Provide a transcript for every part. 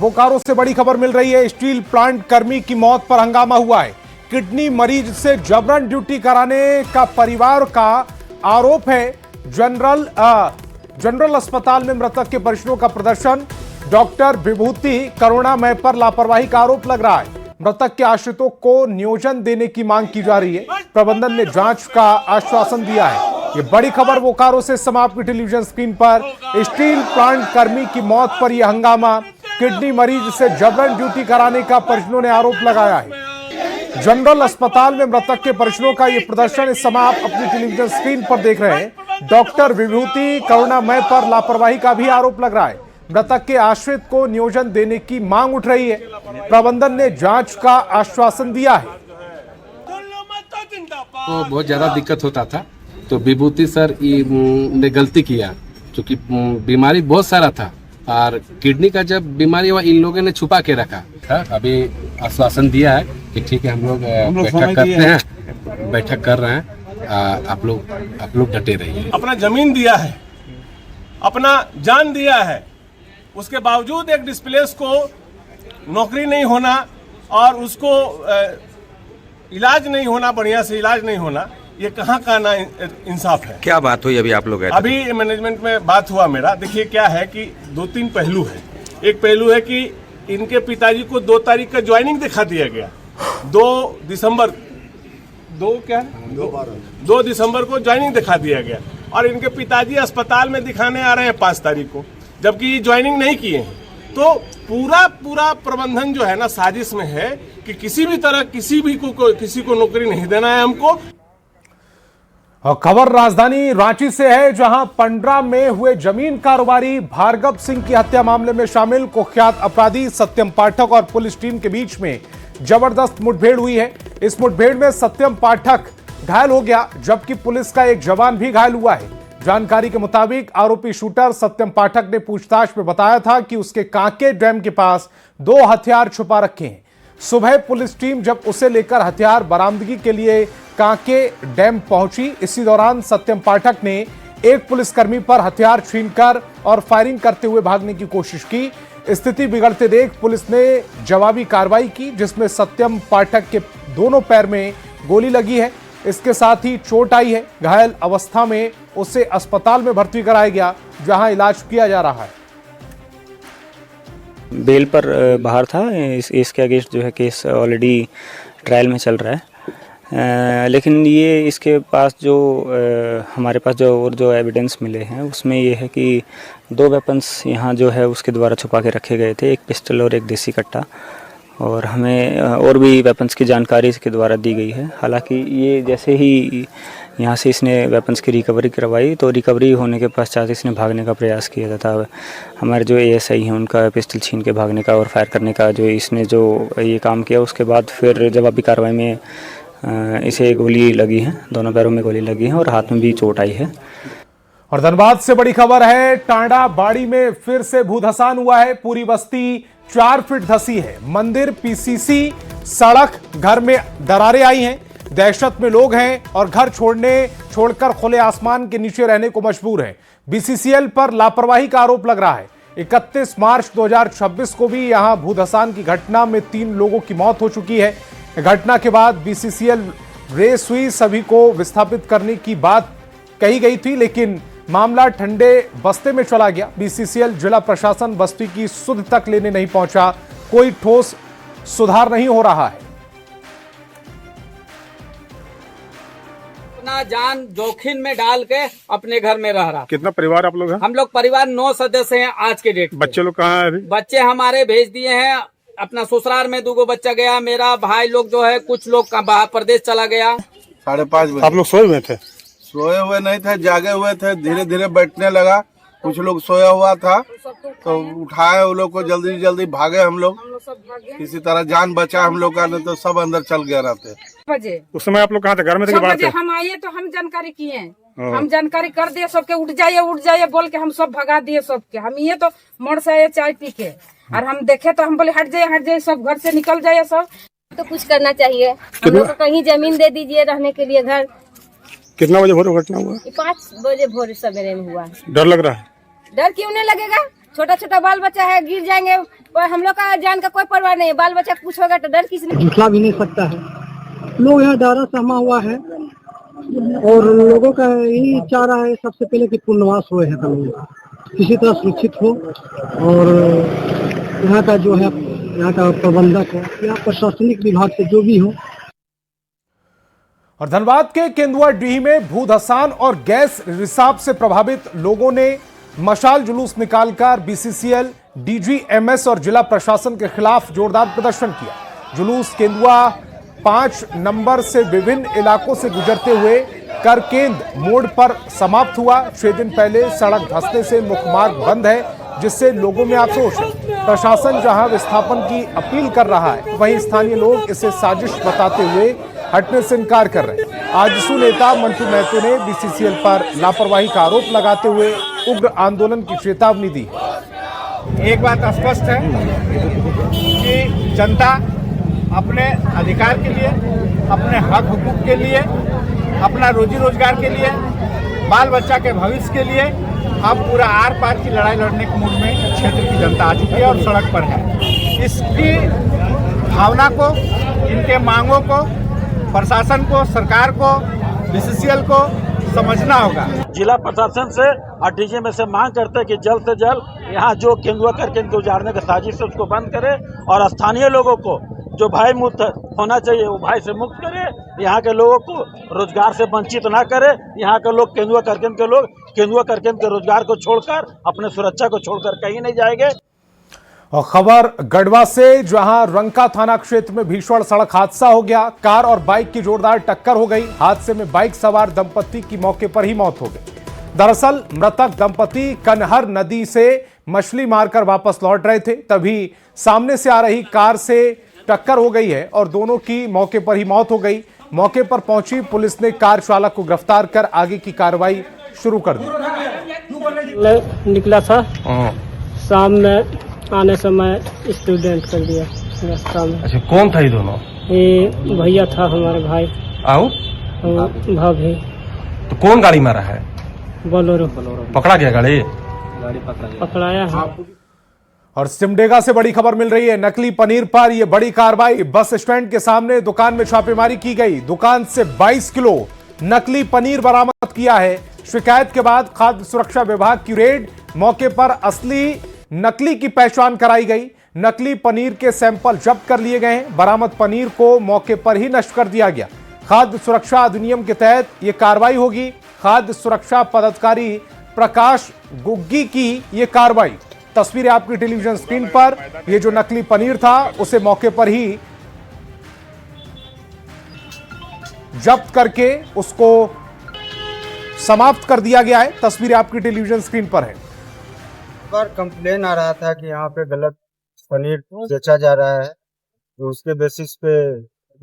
बोकारो से बड़ी खबर मिल रही है। स्टील प्लांट कर्मी की मौत पर हंगामा हुआ है। किडनी मरीज से जबरन ड्यूटी कराने का परिवार का आरोप है। जनरल अस्पताल में मृतक के परिजनों का प्रदर्शन। डॉक्टर विभूति करुणामय पर लापरवाही का आरोप लग रहा है। मृतक के आश्रितों को नियोजन देने की मांग की जा रही है। प्रबंधन ने जांच का आश्वासन दिया है। ये बड़ी खबर बोकारो से समाप्त की टेलीविजन स्क्रीन पर। स्टील प्लांट कर्मी की मौत पर यह हंगामा। किडनी मरीज से जबरन ड्यूटी कराने का परिजनों ने आरोप लगाया है। जनरल अस्पताल में मृतक के परिजनों का यह प्रदर्शन इस समय आप अपनी टेलीविजन स्क्रीन पर देख रहे हैं। डॉक्टर विभूति करुणामय पर लापरवाही का भी आरोप लग रहा है। मृतक के आश्रित को नियोजन देने की मांग उठ रही है। प्रबंधन ने जांच का आश्वासन दिया है। तो बहुत ज्यादा दिक्कत होता था, तो विभूति सर ने गलती किया, क्योंकि बीमारी बहुत सारा था और किडनी का जब बीमारी हुआ इन लोगों ने छुपा के रखा था। अभी आश्वासन दिया है कि ठीक है, हम लोग बैठक करते हैं, बैठक कर रहे हैं। आप लोग डटे रहिए। अपना जमीन दिया है, अपना जान दिया है, उसके बावजूद एक डिस्प्लेस को नौकरी नहीं होना और उसको इलाज नहीं होना, बढ़िया से इलाज नहीं होना, ये कहाँ का ना इंसाफ है। क्या बात हुई अभी आप लोग गए थे? अभी मैनेजमेंट में बात हुआ मेरा। देखिए क्या है कि 2-3 पहलू है। एक पहलू है कि इनके पिताजी को 2 तारीख का ज्वाइनिंग दिखा दिया गया। 2 दिसंबर को ज्वाइनिंग दिखा दिया गया और इनके पिताजी अस्पताल में दिखाने आ रहे हैं 5 तारीख को, जबकि ज्वाइनिंग नहीं किए हैं। तो पूरा प्रबंधन जो है ना साजिश में है कि किसी भी तरह किसी को नौकरी नहीं देना है हमको। और खबर राजधानी रांची से है, जहां पंड्रा में हुए जमीन कारोबारी भार्गव सिंह की हत्या मामले में शामिल कुख्यात अपराधी सत्यम पाठक और पुलिस टीम के बीच में जबरदस्त मुठभेड़ हुई है। इस मुठभेड़ में सत्यम पाठक घायल हो गया, जबकि पुलिस का एक जवान भी घायल हुआ है। जानकारी के मुताबिक आरोपी शूटर सत्यम पाठक ने पूछताछ में बताया था कि उसके कांके डैम के पास 2 हथियार छुपा रखे हैं। सुबह पुलिस टीम जब उसे लेकर हथियार बरामदगी के लिए कांके डैम पहुंची, इसी दौरान सत्यम पाठक ने एक पुलिसकर्मी पर हथियार छीनकर और फायरिंग करते हुए भागने की कोशिश की। स्थिति बिगड़ते देख पुलिस ने जवाबी कार्रवाई की, जिसमें सत्यम पाठक के दोनों पैर में गोली लगी है। इसके साथ ही चोट आई है। घायल अवस्था में उसे अस्पताल में भर्ती कराया गया, जहां इलाज किया जा रहा है। बेल पर बाहर था। इसके अगेंस्ट जो है केस ऑलरेडी ट्रायल में चल रहा है। लेकिन ये इसके पास जो हमारे पास जो एविडेंस मिले हैं उसमें ये है कि 2 वेपन्स यहाँ जो है उसके द्वारा छुपा के रखे गए थे, एक पिस्टल और एक देसी कट्टा। और हमें और भी वेपन्स की जानकारी इसके द्वारा दी गई है। हालांकि ये जैसे ही यहाँ से इसने वेपन्स की रिकवरी करवाई, तो रिकवरी होने के पश्चात इसने भागने का प्रयास किया था। हमारे जो एएसआई हैं उनका पिस्टल छीन के भागने का और फायर करने का जो इसने जो ये काम किया, उसके बाद फिर जवाबी कार्रवाई में इसे गोली लगी है, दोनों पैरों में गोली लगी है और हाथ में भी चोट आई है। और धनबाद से बड़ी खबर है, टांडा बाड़ी में फिर से भूधसान हुआ है। पूरी बस्ती 4 फीट धसी है। मंदिर, पीसीसी, सड़क, घर में दरारें आई हैं। दहशत में लोग हैं और घर छोड़कर खुले आसमान के नीचे रहने को मजबूर हैं। बीसीसीएल पर लापरवाही का आरोप लग रहा है। 31 मार्च 2026 को भी यहां भूधसान की घटना में 3 लोगों की मौत हो चुकी है। घटना के बाद बीसीसीएल रेस हुई, सभी को विस्थापित करने की बात कही गई थी, लेकिन मामला ठंडे बस्ते में चला गया। बीसीसीएल जिला प्रशासन बस्ती की सुध तक लेने नहीं पहुंचा। कोई ठोस सुधार नहीं हो रहा है। अपना जान जोखिम में डाल के अपने घर में रह रहा। कितना परिवार आप लोग हैं? हम लोग परिवार 9 सदस्य हैं आज के डेट। बच्चे लोग कहाँ हैं अभी? बच्चे हमारे भेज दिए हैं अपना ससुराल में। 2 बच्चा गया। मेरा भाई लोग जो है कुछ लोग बाहर प्रदेश चला गया। 5:30 बजे। आप लोग सोए हुए थे? सोए हुए नहीं थे, जागे हुए थे। धीरे धीरे बैठने लगा। कुछ लोग सोया हुआ था तो उठाए वो लोग को, जल्दी भागे हम लोग। किसी तरह जान बचा हम लोग का, नहीं तो सब अंदर चल गया रहते। बजे उस समय आप लोग कहाँ थे? घर में थे? बजे हम आए तो हम जानकारी किए, हम जानकारी कर दिए सबके। उठ जाइए बोल के हम सब भगा दिए सबके। हम ये तो मोड़ से आए चाय पी के, और हम देखे तो हम बोले हट जाइए, सब घर से निकल जाइए सब। तो कुछ करना चाहिए हम लोग को, कहीं जमीन दे दीजिए रहने के लिए घर। कितना बजे भोर घटना हुआ? 5 बजे भोर सवेरे में हुआ। डर लग रहा है? डर क्यों नहीं लगेगा, छोटा छोटा बाल बच्चा है, गिर जाएंगे, हम लोग का जान का कोई परवाह नहीं है। बाल बच्चा कुछ होगा तो डर किसने? झुठला भी नहीं सकता है। लोग यहाँ डरा सहमा हुआ है और लोगों का यही चाह रहा है सबसे पहले कि पुनर्वास हो है किसी तरह सुरक्षित हो, और यहाँ का जो है यहाँ का प्रबंधक है या प्रशासनिक विभाग से जो भी हो। और धनबाद के केंदुआडीह में भूधसान और गैस रिसाव से प्रभावित लोगों ने मशाल जुलूस निकालकर बीसीसीएल, डीजीएमएस और जिला प्रशासन के खिलाफ जोरदार प्रदर्शन किया। जुलूस केंदुआ 5 नंबर से विभिन्न इलाकों से गुजरते हुए करकेंद मोड़ पर समाप्त हुआ। 6 दिन पहले सड़क धंसने से मुख्य मार्ग बंद है, जिससे लोगों में आक्रोश है। प्रशासन जहां विस्थापन की अपील कर रहा है, वहीं स्थानीय लोग इसे साजिश बताते हुए हटने से इनकार कर रहे हैं। आजसू नेता मंटू महतो ने बीसीसीएल पर लापरवाही का आरोप लगाते हुए उग्र आंदोलन की चेतावनी दी। एक बात स्पष्ट है कि जनता अपने अधिकार के लिए, अपने हक हुकूक के लिए, अपना रोजी रोजगार के लिए, बाल बच्चा के भविष्य के लिए अब पूरा आर पार की लड़ाई लड़ने के मूड में क्षेत्र की जनता आ चुकी है और सड़क पर है। इसकी भावना को, इनके मांगों को प्रशासन को, सरकार को, बीसीसीएल को समझना होगा। जिला प्रशासन से और डीजीएमएस से मांग करते हैं कि जल्द से जल्द यहाँ जो केंदुआ करके इनको उजाड़ने का साजिश है उसको बंद करे और स्थानीय लोगों को जो भय मुक्त होना चाहिए वो भय से मुक्त करे। यहाँ के लोगों को रोजगार से वंचित ना करे। यहाँ के लोग केंदुआ करकेंद के रोजगार को छोड़कर, अपने सुरक्षा को छोड़कर कहीं नहीं जाएंगे। और खबर गढ़वा से, जहां रंका थाना क्षेत्र में भीषण सड़क हादसा हो गया। कार और बाइक की जोरदार टक्कर हो गई। हादसे में बाइक सवार दंपति की मौके पर ही मौत हो गई। दरअसल मृतक दंपति कनहर नदी से मछली मारकर वापस लौट रहे थे, तभी सामने से आ रही कार से टक्कर हो गई है और दोनों की मौके पर ही मौत हो गई। मौके पर पहुंची पुलिस ने कार चालक को गिरफ्तार कर आगे की कार्रवाई शुरू कर दी। निकला था शाम में, आने समय स्टूडेंट कर दिया रास्ता में। अच्छा, कौन था ये दोनों? ये भैया था हमारे भाई आओ भाभी। तो कौन गाड़ी मारा है? बोलेरो। पकड़ा गया गाड़ी? पकड़ाया है। और सिमडेगा से बड़ी खबर मिल रही है। नकली पनीर पर यह बड़ी कार्रवाई। बस स्टैंड के सामने दुकान में छापेमारी की गई। दुकान से 22 किलो नकली पनीर बरामद किया है। शिकायत के बाद खाद्य सुरक्षा विभाग की रेड, मौके पर असली नकली की पहचान कराई गई। नकली पनीर के सैंपल जब्त कर लिए गए हैं। बरामद पनीर को मौके पर ही नष्ट कर दिया गया। खाद्य सुरक्षा अधिनियम के तहत यह कार्रवाई होगी। खाद्य सुरक्षा पदाधिकारी प्रकाश गुग्गी की यह कार्रवाई। तस्वीरें आपकी टेलीविजन स्क्रीन पर। यह जो नकली पनीर था उसे मौके पर ही जब्त करके उसको समाप्त कर दिया गया है। तस्वीरें आपकी टेलीविजन स्क्रीन पर है। बार कंप्लेन आ रहा था कि यहाँ पे गलत पनीर बेचा जा रहा है, तो उसके बेसिस पे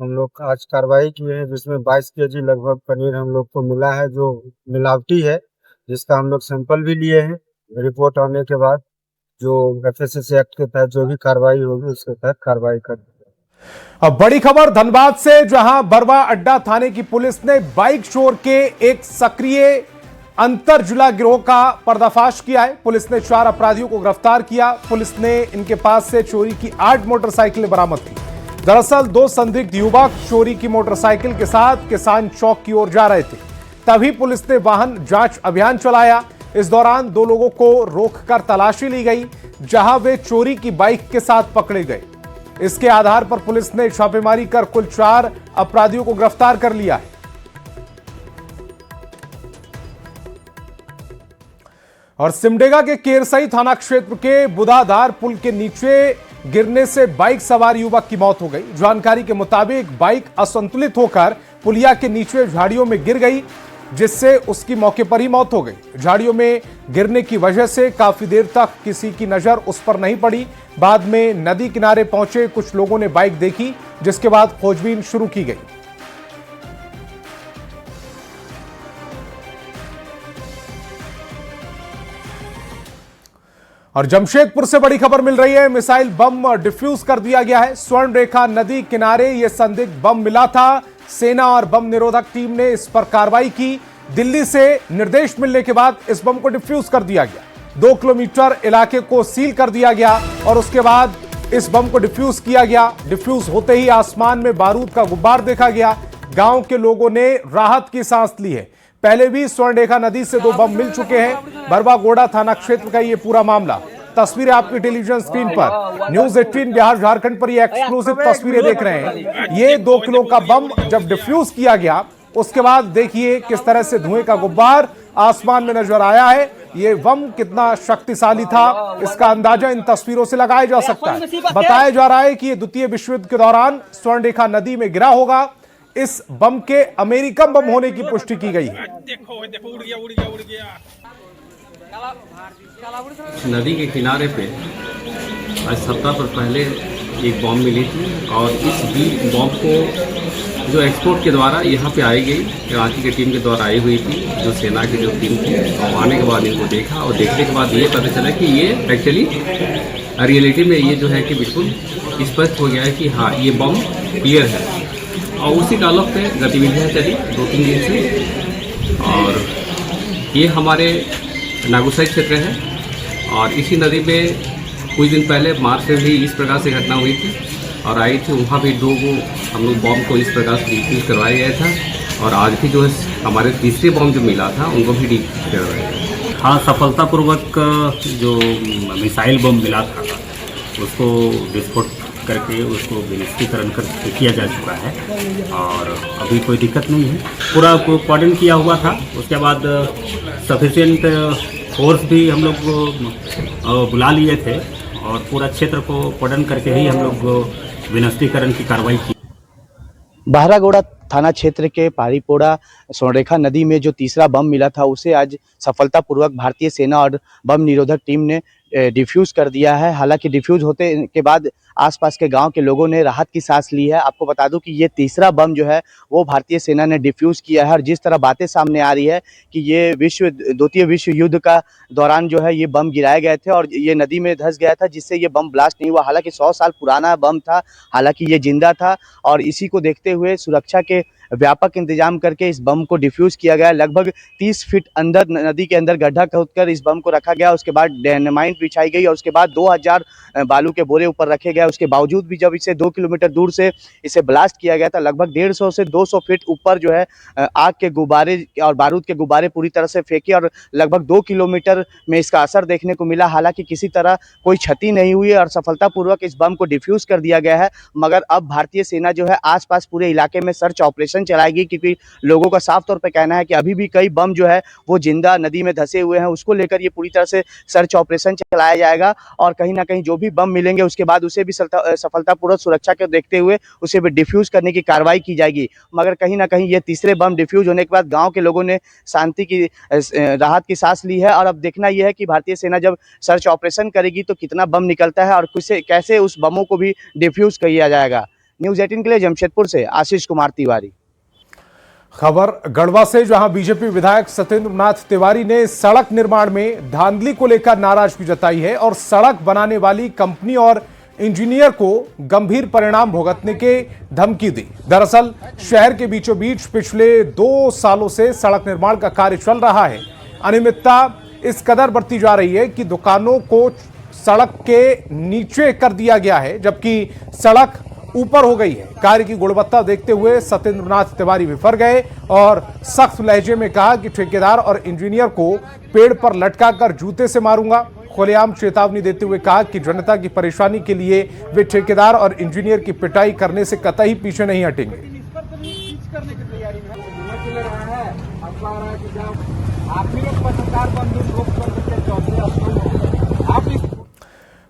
हम लोग आज कार्रवाई की है, जिसमें 22 केजी लगभग पनीर हम लोग को मिला है जो मिलावटी है, जिसका हम लोग सैंपल भी लिए हैं। रिपोर्ट आने के बाद जो एफएसएसए एक्ट के तहत जो भी कार्रवाई होगी उसके तहत कार्रवाई कर। अब बड़ी खबर धनबाद से, जहां बरवा अड्डा थाने की पुलिस ने बाइक चोर के एक सक्रिय अंतर जिला गिरोह का पर्दाफाश किया है। पुलिस ने 4 अपराधियों को गिरफ्तार किया। पुलिस ने इनके पास से चोरी की 8 मोटरसाइकिलें बरामद की। दरअसल 2 संदिग्ध युवक चोरी की मोटरसाइकिल के साथ किसान चौक की ओर जा रहे थे, तभी पुलिस ने वाहन जांच अभियान चलाया। इस दौरान 2 लोगों को रोककर तलाशी ली गई, जहां वे चोरी की बाइक के साथ पकड़े गए। इसके आधार पर पुलिस ने छापेमारी कर कुल 4 अपराधियों को गिरफ्तार कर लिया है। और सिमडेगा के केरसई थाना क्षेत्र के बुदाधार पुल के नीचे गिरने से बाइक सवार युवक की मौत हो गई। जानकारी के मुताबिक बाइक असंतुलित होकर पुलिया के नीचे झाड़ियों में गिर गई, जिससे उसकी मौके पर ही मौत हो गई। झाड़ियों में गिरने की वजह से काफी देर तक किसी की नजर उस पर नहीं पड़ी। बाद में नदी किनारे पहुंचे कुछ लोगों ने बाइक देखी, जिसके बाद खोजबीन शुरू की गई। और जमशेदपुर से बड़ी खबर मिल रही है। मिसाइल बम डिफ्यूज कर दिया गया है। स्वर्ण रेखा नदी किनारे यह संदिग्ध बम मिला था। सेना और बम निरोधक टीम ने इस पर कार्रवाई की। दिल्ली से निर्देश मिलने के बाद इस बम को डिफ्यूज कर दिया गया। 2 किलोमीटर इलाके को सील कर दिया गया और उसके बाद इस बम को डिफ्यूज किया गया। डिफ्यूज होते ही आसमान में बारूद का गुब्बार देखा गया। गांव के लोगों ने राहत की सांस ली है। पहले भी स्वर्णरेखा नदी से 2 बम मिल चुके हैं। बरवागोड़ा थाना क्षेत्र का ये पूरा मामला। तस्वीरें आपकी टेलीविजन स्क्रीन पर न्यूज 18 बिहार झारखंड पर ये एक्सक्लूसिव तस्वीरें देख रहे हैं। ये 2 किलो का बम जब डिफ्यूज किया गया उसके बाद देखिए किस तरह से धुएं का गुब्बार आसमान में नजर आया है। ये बम कितना शक्तिशाली था इसका अंदाजा इन तस्वीरों से लगाया जा सकता है। बताया जा रहा है कि ये द्वितीय विश्व युद्ध के दौरान स्वर्णरेखा नदी में गिरा होगा। इस बम के अमेरिकन बम होने की पुष्टि की गई है। नदी के किनारे पे आज सप्ताह पर पहले एक बम मिली थी और इस बम को जो एक्सपोर्ट के द्वारा यहाँ पे आई गई, रांची की टीम के द्वारा आई हुई थी, जो सेना की जो टीम थी, और आने के बाद इनको देखा और देखने के बाद ये पता चला कि ये एक्चुअली रियलिटी में ये जो है कि बिल्कुल स्पष्ट हो गया है कि हाँ ये बम क्लियर है। और उसी ताल्लुक पे गतिविधियाँ चली 2-3 दिन से और ये हमारे नागुसाई क्षेत्र है और इसी नदी में कुछ दिन पहले मार्च में भी इस प्रकार से घटना हुई थी और आई थी। वहाँ भी 2 को हम लोग बम को इस प्रकार से डिफ्यूज करवाया गया था और आज भी जो है हमारे तीसरे बम जो मिला था उनको भी डिफ्यूज करवाया गया। हाँ, सफलतापूर्वक जो मिसाइल बम मिला था उसको विस्फोट करके उसको निष्क्रियकरण कर किया जा चुका है और अभी कोई दिक्कत नहीं है। पूरा कोऑर्डिनेट किया हुआ था। उसके बाद सफिशिएंट फोर्स भी हम लोग बुला लिए थे और पूरा क्षेत्र को कोऑर्डिनेट करके ही हम लोग विनिष्क्रियकरण की कार्रवाई की। बहरागोड़ा थाना क्षेत्र के पारीपोड़ा स्वर्णरेखा नदी में जो तीसरा बम मिला था उसे आज सफलतापूर्वक भारतीय सेना और बम निरोधक टीम ने डिफ्यूज कर दिया है। हालांकि डिफ्यूज होते के बाद आसपास के गांव के लोगों ने राहत की सांस ली है। आपको बता दूं कि ये तीसरा बम जो है वो भारतीय सेना ने डिफ्यूज किया है और जिस तरह बातें सामने आ रही है कि ये द्वितीय विश्व युद्ध का दौरान जो है ये बम गिराए गए थे और ये नदी में धंस गया था जिससे ये बम ब्लास्ट नहीं हुआ। हालांकि 100 साल पुराना बम था, हालांकि ये जिंदा था और इसी को देखते हुए सुरक्षा के व्यापक इंतजाम करके इस बम को डिफ्यूज किया गया। लगभग 30 फीट अंदर नदी के अंदर गड्ढा खोदकर इस बम को रखा गया। उसके बाद डायनामाइट बिछाई गई और उसके बाद 2000 बालू के बोरे ऊपर रखे गए। उसके बावजूद भी जब इसे 2 किलोमीटर दूर से इसे ब्लास्ट किया गया था, लगभग 150 से 200 फीट ऊपर जो है आग के गुब्बारे और बारूद के गुब्बारे पूरी तरह से फेंके और लगभग 2 किलोमीटर में इसका असर देखने को मिला। हालांकि किसी तरह कोई क्षति नहीं हुई और सफलतापूर्वक इस बम को डिफ्यूज कर दिया गया है। मगर अब भारतीय सेना जो है आसपास पूरे इलाके में सर्च ऑपरेशन चलाएगी क्योंकि लोगों का साफ तौर पे कहना है कि अभी भी कई बम जो है वो जिंदा नदी में धंसे हुए हैं। उसको लेकर ये पूरी तरह से सर्च ऑपरेशन चलाया जाएगा और कहीं ना कहीं जो भी बम मिलेंगे उसके बाद उसे भी सफलतापूर्वक सुरक्षा को देखते हुए उसे भी डिफ्यूज करने की कार्रवाई की जाएगी। मगर कहीं ना कहीं ये तीसरे बम डिफ्यूज होने के बाद गाँव के लोगों ने शांति की राहत की सांस ली है और अब देखना यह है कि भारतीय सेना जब सर्च ऑपरेशन करेगी तो कितना बम निकलता है और कैसे उस बमों को भी डिफ्यूज किया जाएगा। न्यूज़ 18 के लिए जमशेदपुर से आशीष कुमार तिवारी। खबर गढ़वा से, जहां बीजेपी विधायक सत्येंद्र नाथ तिवारी ने सड़क निर्माण में धांधली को लेकर नाराजगी जताई है और सड़क बनाने वाली कंपनी और इंजीनियर को गंभीर परिणाम भुगतने के धमकी दी। दरअसल शहर के बीचों बीच पिछले 2 सालों से सड़क निर्माण का कार्य चल रहा है। अनियमितता इस कदर बढ़ती जा रही है कि दुकानों को सड़क के नीचे कर दिया गया है जबकि सड़क ऊपर हो गई है। कार्य की गुणवत्ता देखते हुए सत्येंद्र नाथ तिवारी विफर गए और सख्त लहजे में कहा कि ठेकेदार और इंजीनियर को पेड़ पर लटकाकर जूते से मारूंगा। खुलेआम चेतावनी देते हुए कहा कि जनता की परेशानी के लिए वे ठेकेदार और इंजीनियर की पिटाई करने से कतई पीछे नहीं हटेंगे।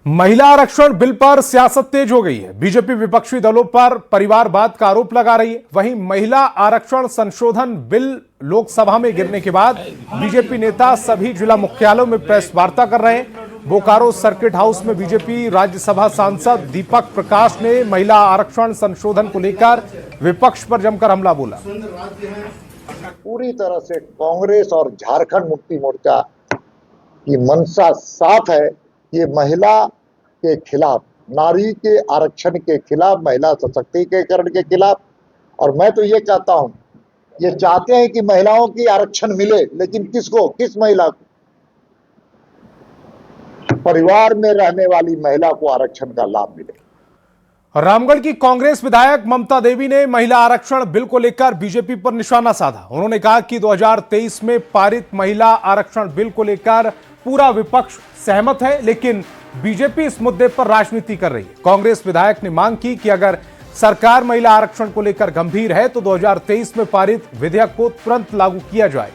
महिला आरक्षण बिल पर सियासत तेज हो गई है। बीजेपी विपक्षी दलों पर परिवारवाद का आरोप लगा रही है। वहीं महिला आरक्षण संशोधन बिल लोकसभा में गिरने के बाद बीजेपी नेता सभी जिला मुख्यालयों में प्रेस वार्ता कर रहे हैं। बोकारो सर्किट हाउस में बीजेपी राज्यसभा सांसद दीपक प्रकाश ने महिला आरक्षण संशोधन को लेकर विपक्ष पर जमकर हमला बोला। पूरी तरह से कांग्रेस और झारखंड मुक्ति मोर्चा की मंशा साफ है। ये महिला के खिलाफ, नारी के आरक्षण के खिलाफ, महिला सशक्तिकरण के खिलाफ। और मैं तो ये कहता हूं, ये चाहते हैं कि महिलाओं की आरक्षण मिले, लेकिन किसको, किस महिला को? परिवार में रहने वाली महिला को आरक्षण का लाभ मिले। रामगढ़ की कांग्रेस विधायक ममता देवी ने महिला आरक्षण बिल को लेकर बीजेपी पर निशाना साधा। उन्होंने कहा कि 2023 में पारित महिला आरक्षण बिल को लेकर पूरा विपक्ष सहमत है, लेकिन बीजेपी इस मुद्दे पर राजनीति कर रही है। कांग्रेस विधायक ने मांग की कि अगर सरकार महिला आरक्षण को लेकर गंभीर है तो 2023 में पारित विधेयक को तुरंत लागू किया जाए।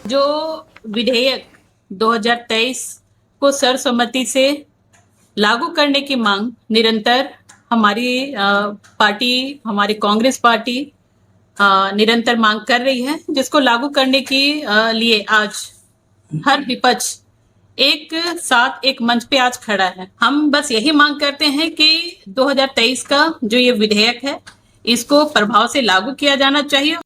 जो विधेयक 2023 को सर्वसम्मति से लागू करने की मांग निरंतर हमारी पार्टी, हमारी कांग्रेस पार्टी निरंतर मांग कर रही है, जिसको लागू करने के लिए आज हर विपक्ष एक साथ एक मंच पे आज खड़ा है। हम बस यही मांग करते हैं कि 2023 का जो ये विधेयक है इसको प्रभाव से लागू किया जाना चाहिए।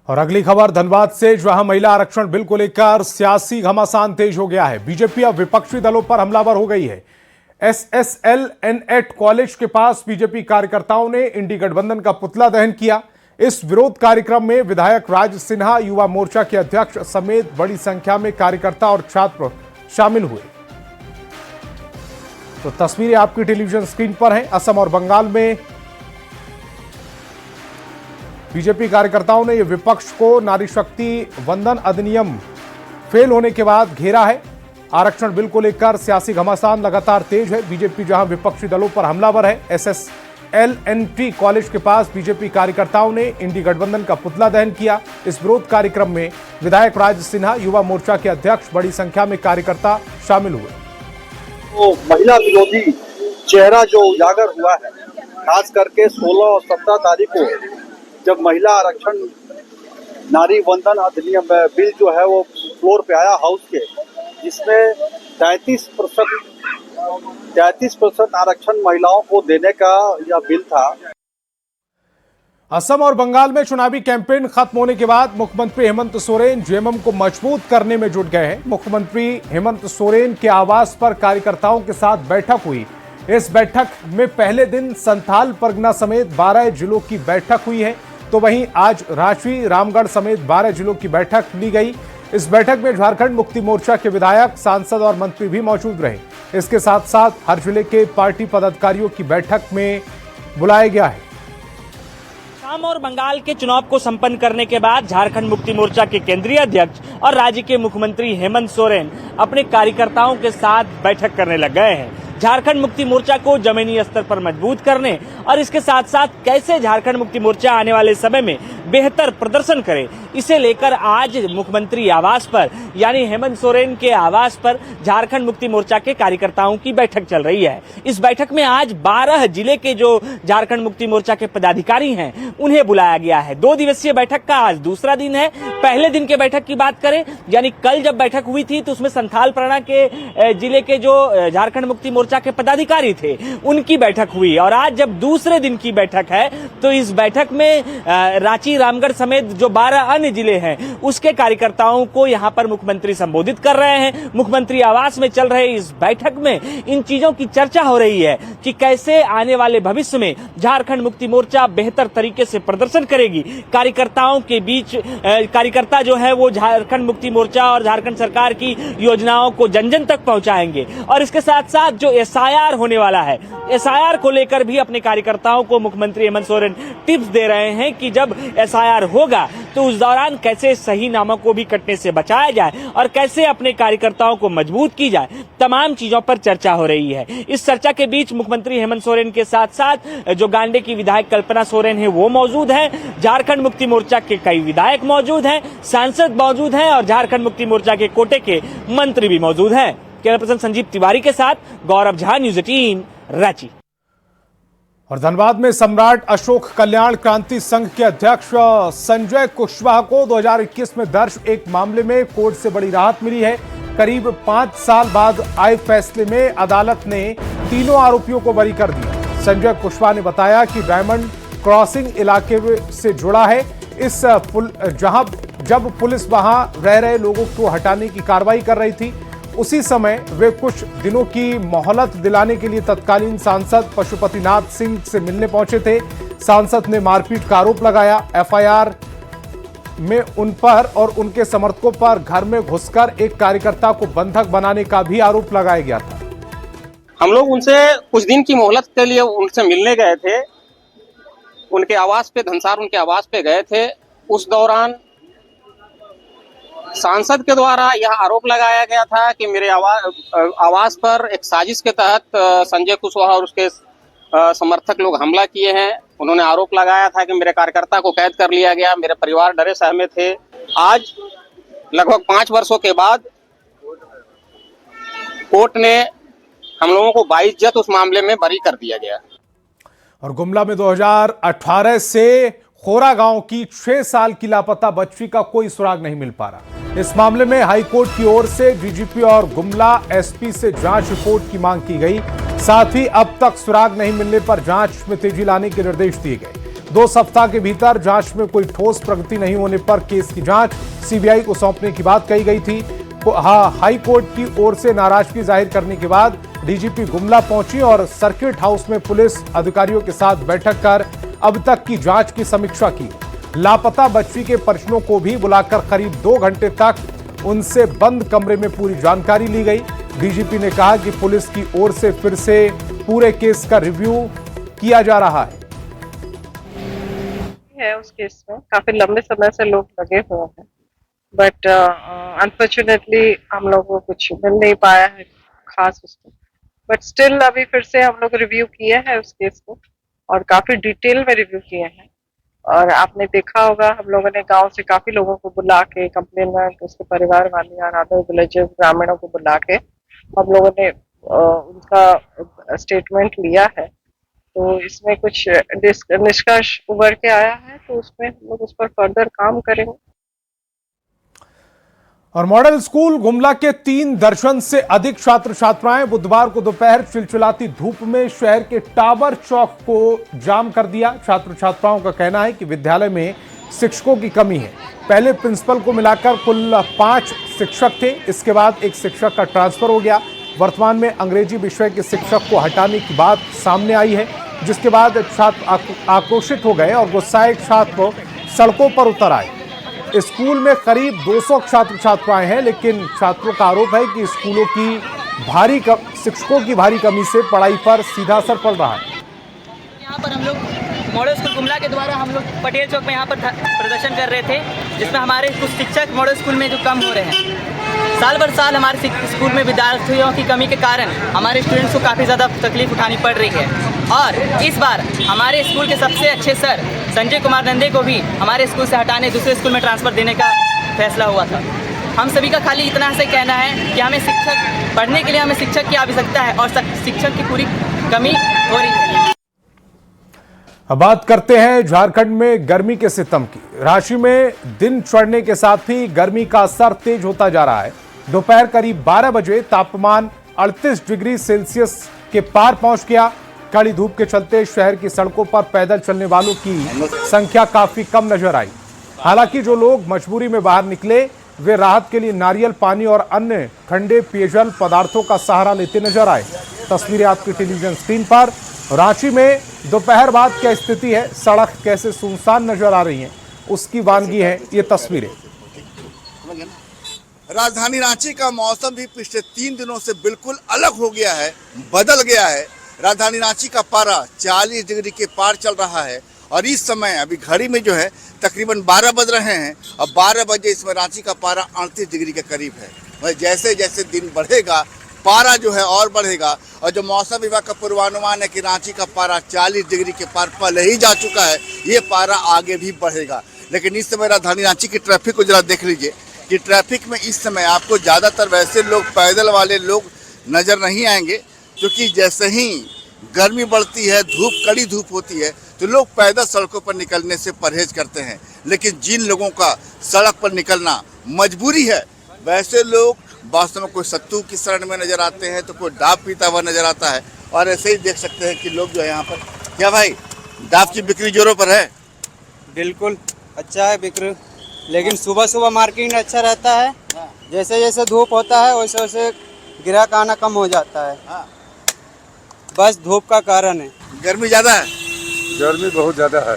और अगली खबर धनबाद से, जहां महिला आरक्षण बिल को लेकर सियासी घमासान तेज हो गया है। बीजेपी अब विपक्षी दलों पर हमलावर हो गई है। SSLN8 कॉलेज के पास बीजेपी कार्यकर्ताओं ने इंडी गठबंधन का पुतला दहन किया। इस विरोध कार्यक्रम में विधायक राज सिन्हा, युवा मोर्चा के अध्यक्ष समेत बड़ी संख्या में कार्यकर्ता और छात्र शामिल हुए। तो तस्वीरें आपकी टेलीविजन स्क्रीन पर हैं। असम और बंगाल में बीजेपी कार्यकर्ताओं ने यह विपक्ष को नारी शक्ति वंदन अधिनियम फेल होने के बाद घेरा है। आरक्षण बिल को लेकर सियासी घमासान लगातार तेज है। बीजेपी जहां विपक्षी दलों पर हमलावर है। SSLN8 कॉलेज के पास बीजेपी कार्यकर्ताओं ने इंडी गठबंधन का पुतला दहन किया। इस विरोध कार्यक्रम में विधायक राज सिन्हा, युवा मोर्चा के अध्यक्ष, बड़ी संख्या में कार्यकर्ता शामिल हुए। तो महिला विरोधी चेहरा जो उजागर हुआ है, खास करके 16 और 17 तारीख को जब महिला आरक्षण नारी वंदन अधिनियम बिल जो है वो फ्लोर पे आया हाउस के, जिसमें 33% आरक्षण महिलाओं को देने का यह बिल था। असम और बंगाल में चुनावी कैंपेन खत्म होने के बाद मुख्यमंत्री हेमंत सोरेन जेएमएम को मजबूत करने में जुट गए हैं। मुख्यमंत्री हेमंत सोरेन के आवास पर कार्यकर्ताओं के साथ बैठक हुई। इस बैठक में पहले दिन संथाल परगना समेत 12 जिलों की बैठक हुई है, तो वहीं आज रांची, रामगढ़ समेत 12 जिलों की बैठक ली गई। इस बैठक में झारखंड मुक्ति मोर्चा के विधायक, सांसद और मंत्री भी मौजूद रहे। इसके साथ साथ हर जिले के पार्टी पदाधिकारियों की बैठक में बुलाया गया है। असम और बंगाल के चुनाव को संपन्न करने के बाद झारखंड मुक्ति मोर्चा के केंद्रीय अध्यक्ष और राज्य के मुख्यमंत्री हेमंत सोरेन अपने कार्यकर्ताओं के साथ बैठक करने लग गए हैं। झारखंड मुक्ति मोर्चा को जमीनी स्तर पर मजबूत करने और इसके साथ साथ कैसे झारखंड मुक्ति मोर्चा आने वाले समय में बेहतर प्रदर्शन करे, इसे लेकर आज मुख्यमंत्री आवास पर यानी हेमंत सोरेन के आवास पर झारखंड मुक्ति मोर्चा के कार्यकर्ताओं की बैठक चल रही है। इस बैठक में आज 12 जिले के जो झारखंड मुक्ति मोर्चा के पदाधिकारी हैं उन्हें बुलाया गया है। 2 दिवसीय बैठक का आज दूसरा दिन है। पहले दिन के बैठक की बात करें, यानी कल जब बैठक हुई थी तो उसमें संथाल परगना के जिले के जो झारखंड मुक्ति मोर्चा के पदाधिकारी थे उनकी बैठक हुई, और आज जब दूसरे दिन की बैठक है तो इस बैठक में रांची, रामगढ़ समेत जो 12 अन्य जिले हैं उसके कार्यकर्ताओं को यहां पर मुख्यमंत्री संबोधित कर रहे हैं। मुख्यमंत्री आवास में चल रहे इस बैठक में इन चीजों की चर्चा हो रही है कि कैसे आने वाले भविष्य में झारखंड मुक्ति मोर्चा बेहतर तरीके से प्रदर्शन करेगी। कार्यकर्ताओं के बीच कार्यकर्ता जो है वो झारखंड मुक्ति मोर्चा और झारखंड सरकार की योजनाओं को जन जन तक पहुंचाएंगे, और इसके साथ साथ जो SIR होने वाला है, SIR को लेकर भी अपने कार्यकर्ताओं को मुख्यमंत्री हेमंत सोरेन टिप्स दे रहे हैं कि जब SIR होगा तो उस दौरान कैसे सही नामों को भी कटने से बचाया जाए और कैसे अपने कार्यकर्ताओं को मजबूत की जाए। तमाम चीजों पर चर्चा हो रही है। इस चर्चा के बीच मुख्यमंत्री हेमंत सोरेन के साथ साथ जो गांडे की विधायक कल्पना सोरेन है वो मौजूद है, झारखंड मुक्ति मोर्चा के कई विधायक मौजूद हैं, सांसद मौजूद हैं और झारखंड मुक्ति मोर्चा के कोटे के मंत्री भी मौजूद हैं। कैमरा पर्सन संजीव तिवारी के साथ गौरव झा, न्यूज़ 18, रांची। और धनबाद में सम्राट अशोक कल्याण क्रांति संघ के अध्यक्ष संजय कुशवाहा को 2021 में दर्ज एक मामले में कोर्ट से बड़ी राहत मिली है। करीब 5 साल बाद आए फैसले में अदालत ने तीनों आरोपियों को बरी कर दिया। संजय कुशवाहा ने बताया कि डायमंड क्रॉसिंग इलाके से जुड़ा है। इस जब पुलिस वहां रह रहे लोगों को हटाने की कार्रवाई कर रही थी, उसी समय वे कुछ दिनों की मोहलत दिलाने के लिए तत्कालीन सांसद पशुपतिनाथ सिंह से मिलने पहुंचे थे। सांसद ने मारपीट का आरोप लगाया। FIR में उन पर और उनके समर्थकों पर घर में घुसकर एक कार्यकर्ता को बंधक बनाने का भी आरोप लगाया गया था। हम लोग उनसे कुछ दिन की मोहलत के लिए उनसे मिलने गए थे, उनके आवास पे, धनसार उनके आवास पे गए थे। उस दौरान सांसद के द्वारा यह आरोप लगाया गया था कि मेरे आवास पर एक साजिश के तहत संजय कुशवाहा और उसके समर्थक लोग हमला किए हैं। उन्होंने आरोप लगाया था कि मेरे कार्यकर्ता को कैद कर लिया गया, मेरे परिवार डरे सहमे थे। आज लगभग 5 वर्षों के बाद कोर्ट ने हम लोगों को बाइज्जत उस मामले में बरी कर दिया गया। और गुमला में 2018 से खोरा गांव की 6 साल की लापता बच्ची का कोई सुराग नहीं मिल पा रहा। इस मामले में हाईकोर्ट की ओर से डीजीपी और गुमला एसपी से जांच रिपोर्ट की मांग की गई। साथ ही अब तक सुराग नहीं मिलने पर जांच में तेजी लाने के निर्देश दिए गए। 2 सप्ताह के भीतर जांच में कोई ठोस प्रगति नहीं होने पर केस की जांच सीबीआई को सौंपने की बात कही गई थी। हाई कोर्ट की ओर से नाराजगी जाहिर करने के बाद डीजीपी गुमला पहुंची और सर्किट हाउस में पुलिस अधिकारियों के साथ बैठक कर अब तक की जांच की समीक्षा की। लापता बच्ची के परिजनों को भी बुलाकर करीब 2 घंटे तक उनसे बंद कमरे में पूरी जानकारी ली गई। डीजीपी ने कहा कि पुलिस की ओर से फिर से पूरे केस का रिव्यू किया जा रहा है। उस केस में काफी लंबे समय से लोग लगे हुए हैं, बट अनफॉर्चुनेटली हम लोग को कुछ मिल नहीं पाया है खास उसको। बट स्टिल अभी फिर से हम लोग रिव्यू किए हैं उस केस को और काफी डिटेल में रिव्यू किए हैं। और आपने देखा होगा हम लोगों ने गांव से काफी लोगों को बुला के, कंप्लेनेंट, उसके परिवार वाले और अदर विलेजेस ग्रामीणों को बुला के हम लोगों ने उनका स्टेटमेंट लिया है। तो इसमें कुछ निष्कर्ष उभर के आया है, तो उसमें हम लोग उस पर फर्दर काम करेंगे। और मॉडल स्कूल गुमला के 3 दर्जन से अधिक छात्र छात्राएं बुधवार को दोपहर चिलचिलाती धूप में शहर के टावर चौक को जाम कर दिया। छात्र छात्राओं का कहना है कि विद्यालय में शिक्षकों की कमी है। पहले प्रिंसिपल को मिलाकर कुल 5 शिक्षक थे, इसके बाद एक शिक्षक का ट्रांसफर हो गया। वर्तमान में अंग्रेजी विषय के शिक्षक को हटाने की बात सामने आई है, जिसके बाद छात्र आक्रोशित हो गए और गुस्साए छात्र सड़कों पर उतर आए। स्कूल में करीब 200 छात्र छात्राएं हैं, लेकिन छात्रों का आरोप है कि स्कूलों की शिक्षकों की भारी कमी से पढ़ाई पर सीधा असर पड़ रहा है। यहाँ पर हम लोग मॉडल स्कूल गुमला के द्वारा हम लोग पटेल चौक में यहाँ पर प्रदर्शन कर रहे थे, जिसमें हमारे कुछ शिक्षक मॉडल स्कूल में जो कम हो रहे हैं। साल भर साल हमारे स्कूल में विद्यार्थियों की कमी के कारण हमारे स्टूडेंट्स को काफ़ी ज़्यादा तकलीफ उठानी पड़ रही है। और इस बार हमारे स्कूल के सबसे अच्छे सर संजय कुमार नंदे को भी हमारे स्कूल से हटाने दूसरे स्कूल में ट्रांसफ़र देने का फैसला हुआ था। हम सभी का खाली इतना से कहना है कि हमें शिक्षक पढ़ने के लिए हमें शिक्षक की आवश्यकता है और शिक्षक की पूरी कमी हो रही है। अब बात करते हैं झारखंड में गर्मी के सितम की। रांची में दिन चढ़ने के साथ ही गर्मी का असर तेज होता जा रहा है। दोपहर करीब 12 बजे तापमान 38 डिग्री सेल्सियस के पार पहुंच गया। कड़ी धूप के चलते शहर की सड़कों पर पैदल चलने वालों की संख्या काफी कम नजर आई। हालांकि जो लोग मजबूरी में बाहर निकले वे राहत के लिए नारियल पानी और अन्य ठंडे पेयजल पदार्थों का सहारा लेते नजर आए। तस्वीरें आपकी टेलीविजन स्क्रीन पर। रांची में दोपहर बाद क्या स्थिति है, सड़क कैसे सुनसान नजर आ रही हैं, उसकी वानगी है ये तस्वीरें। राजधानी रांची का मौसम भी पिछले 3 दिनों से बिल्कुल अलग हो गया है, बदल गया है। राजधानी रांची का पारा 40 डिग्री के पार चल रहा है और इस समय अभी घड़ी में जो है तकरीबन 12 बज रहे हैं और 12 बजे इसमें रांची का पारा 38 डिग्री के करीब है। जैसे जैसे दिन बढ़ेगा पारा जो है और बढ़ेगा और जो मौसम विभाग का पूर्वानुमान है कि रांची का पारा 40 डिग्री के पार पहले ही जा चुका है, ये पारा आगे भी बढ़ेगा। लेकिन इस समय राजधानी रांची की ट्रैफिक को जरा देख लीजिए कि ट्रैफिक में इस समय आपको ज़्यादातर वैसे लोग पैदल वाले लोग नज़र नहीं आएंगे, क्योंकि जैसे ही गर्मी बढ़ती है, धूप कड़ी धूप होती है तो लोग पैदल सड़कों पर निकलने से परहेज करते हैं। लेकिन जिन लोगों का सड़क पर निकलना मजबूरी है, वैसे लोग वास्तव में कोई सत्तू की शरण में नजर आते हैं तो कोई डाब पीता हुआ नजर आता है। और ऐसे ही देख सकते हैं कि लोग जो है यहाँ पर, क्या भाई डाब की बिक्री जोरों पर है? बिल्कुल अच्छा है बिक्री, लेकिन सुबह सुबह मार्केट अच्छा रहता है। जैसे जैसे धूप होता है वैसे वैसे ग्राहक आना कम हो जाता है। बस धूप का कारण है। गर्मी ज़्यादा है? गर्मी बहुत ज़्यादा है।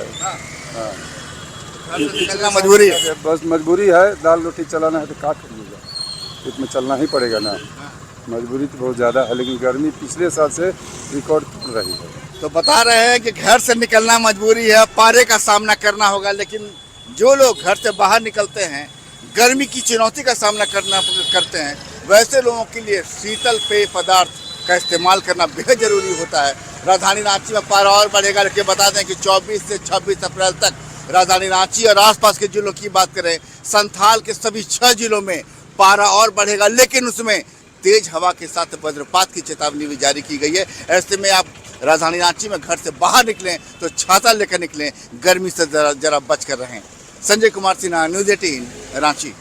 निकलना मजबूरी है। बस मजबूरी है, दाल रोटी चलाना है तो क्या करिएगा, इसमें चलना ही पड़ेगा ना। मजबूरी तो बहुत ज़्यादा है, लेकिन गर्मी पिछले साल से रिकॉर्ड तोड़ रही है। तो बता रहे हैं कि घर से निकलना मजबूरी है, पारे का सामना करना होगा, लेकिन जो लोग घर से बाहर निकलते हैं, गर्मी की चुनौती का सामना करते हैं, वैसे लोगों के लिए शीतल पेय पदार्थ का इस्तेमाल करना बेहद जरूरी होता है। राजधानी रांची में पारा और बढ़ेगा, लेकिन बता दें कि 24 से 26 अप्रैल तक राजधानी रांची और आसपास के जिलों की बात करें, संथाल के सभी 6 जिलों में पारा और बढ़ेगा, लेकिन उसमें तेज हवा के साथ वज्रपात की चेतावनी भी जारी की गई है। ऐसे में आप राजधानी रांची में घर से बाहर निकलें तो छाता लेकर निकलें, गर्मी से जरा बच कर रहें। संजय कुमार सिन्हा, न्यूज़ 18 रांची।